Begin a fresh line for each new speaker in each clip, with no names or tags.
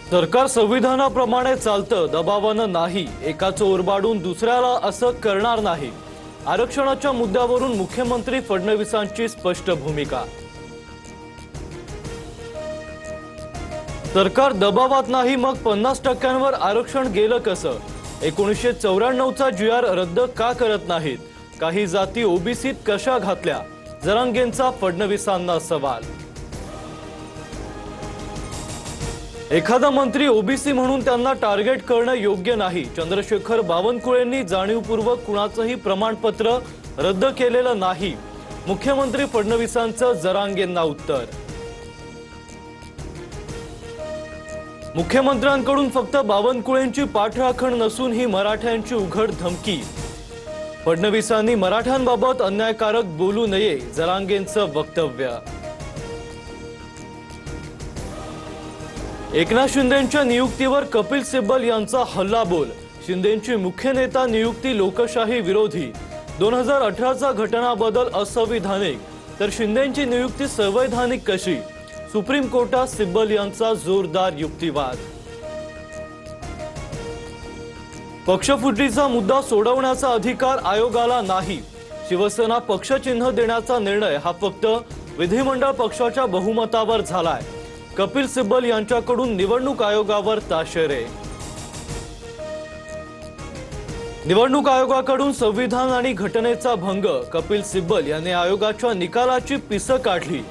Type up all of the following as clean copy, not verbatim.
सरकार संविधानाप्रमाणे चालतं, दबावानं नाही. एकाचं ओरबाडून दुसऱ्याला असं करणार नाही. आरक्षणाच्या मुद्द्यावरून मुख्यमंत्री फडणवीसांची स्पष्ट भूमिका. सरकार दबावात नाही, मग 50% आरक्षण गेलं कसं? 1994चा GR रद्द का करत नाहीत? काही जाती ओबीसीत कशा घातल्या? जरांगेंचा फडणवीसांना सवाल. एखादा मंत्री ओबीसी म्हणून त्यांना टार्गेट करणं योग्य नाही. चंद्रशेखर बावनकुळेंनी जाणीवपूर्वक कुणाचंही प्रमाणपत्र रद्द केलेलं नाही. मुख्यमंत्री फडणवीसांचं जरांगेंना उत्तर. मुख्यमंत्र्यांकडून फक्त बावनकुळेंची पाठराखण नसून ही मराठ्यांची उघड धमकी. फडणवीसांनी मराठ्यांबाबत अन्यायकारक बोलू नये, जरांगेंचं वक्तव्य. एकनाथ शिंदेंच्या नियुक्तीवर कपिल सिब्बल यांचा हल्लाबोल. शिंदेंची मुख्य नेता नियुक्ती लोकशाही विरोधी. 2018चा घटना बदल असंविधानिक, तर शिंदेंची नियुक्ती संवैधानिक कशी? सुप्रीम कोर्टात सिब्बल यांचा जोरदार युक्तिवाद. पक्षफुटीचा मुद्दा सोडवण्याचा अधिकार आयोगाला नाही. शिवसेना पक्षचिन्ह देण्याचा निर्णय हा फक्त विधिमंडळ पक्षाच्या बहुमतावर झालाय. कपिल सिब्बल यांच्याकडून निवडणूक आयोगावर ताशेरे. निवडणूक आयोगाकडून संविधान आणि घटनेचा भंग. कपिल सिब्बल यांनी आयोगाच्या निकालाची पिसं काढली.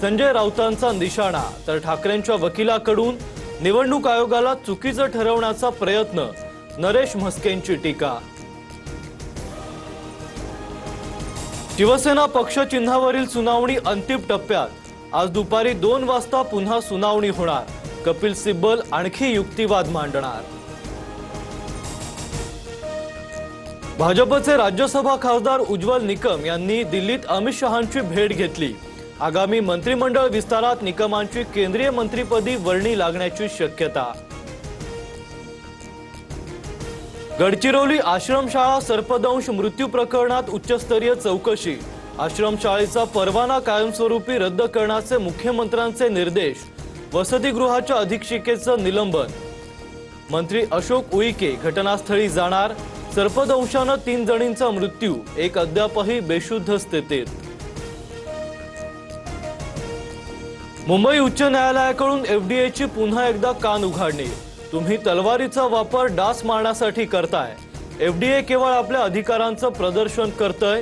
संजय राऊतांचा निशाणा, तर ठाकरेंच्या वकिलाकडून निवडणूक आयोगाला चुकीचं ठरवण्याचा प्रयत्न. नरेश म्हस्केंची टीका. शिवसेना पक्षचिन्हावरील सुनावणी अंतिम टप्प्यात. आज दुपारी 2 वाजता पुन्हा सुनावणी होणार. कपिल सिब्बल आणखी युक्तिवाद मांडणार. भाजपचे राज्यसभा खासदार उज्ज्वल निकम यांनी दिल्लीत अमित शहांची भेट घेतली. आगामी मंत्रिमंडळ विस्तारात निकमांची केंद्रीय मंत्रिपदी वर्णी लागण्याची शक्यता. गडचिरोली आश्रमशाळा सर्पदंश मृत्यू प्रकरणात उच्चस्तरीय चौकशी. आश्रमशाळेचा परवाना कायमस्वरूपी रद्द करण्याचे मुख्यमंत्र्यांचे निर्देश. वसतिगृहाच्या अधीक्षिकेचं निलंबन. मंत्री अशोक उईके घटनास्थळी जाणार. सर्पदंशानं 3 जणींचा मृत्यू, एक अद्यापही बेशुद्ध स्थितीत. मुंबई उच्च न्यायालयाकडून FDAची पुन्हा एकदा कान उघाडणी. तुम्ही तलवारीचा वापर डास मारण्यासाठी करताय. FDA केवळ आपल्या अधिकारांचं प्रदर्शन करतंय,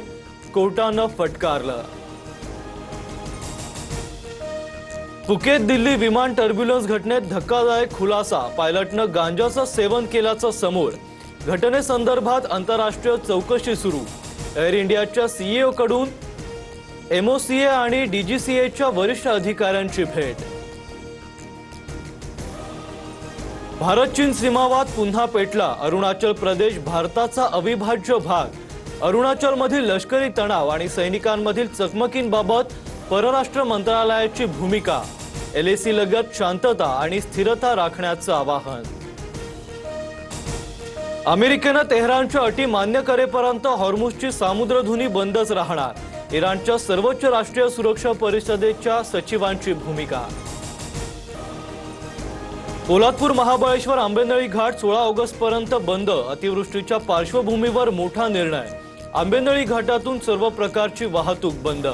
कोर्टानं फटकारलं. फुकेत दिल्ली विमान टर्ब्युलन्स घटनेत धक्कादायक खुलासा. पायलटनं गांजाचं सेवन केल्याचं समोर. घटनेसंदर्भात आंतरराष्ट्रीय चौकशी सुरू. एअर इंडियाच्या CEO कडून MOCA आणि DGCAच्या वरिष्ठ अधिकाऱ्यांची भेट. भारत चीन सीमावाद पुन्हा पेटला. अरुणाचल प्रदेश भारताचा अविभाज्य भाग. अरुणाचलमधील लष्करी तणाव आणि सैनिकांमधील चकमकींबाबत परराष्ट्र मंत्रालयाची भूमिका. LAC लगत शांतता आणि स्थिरता राखण्याचं आवाहन. अमेरिकेनं तेहरानच्या अटी मान्य करेपर्यंत हॉर्मुझची सामुद्रधुनी बंदच राहणार. इराणच्या सर्वोच्च राष्ट्रीय सुरक्षा परिषदेच्या सचिवांची भूमिका. पोलादपूर महाबळेश्वर आंबेनळी घाट 16 ऑगस्टपर्यंत बंद. अतिवृष्टीच्या पार्श्वभूमीवर मोठा निर्णय. आंबेनळी घाटातून सर्व प्रकारची वाहतूक बंद.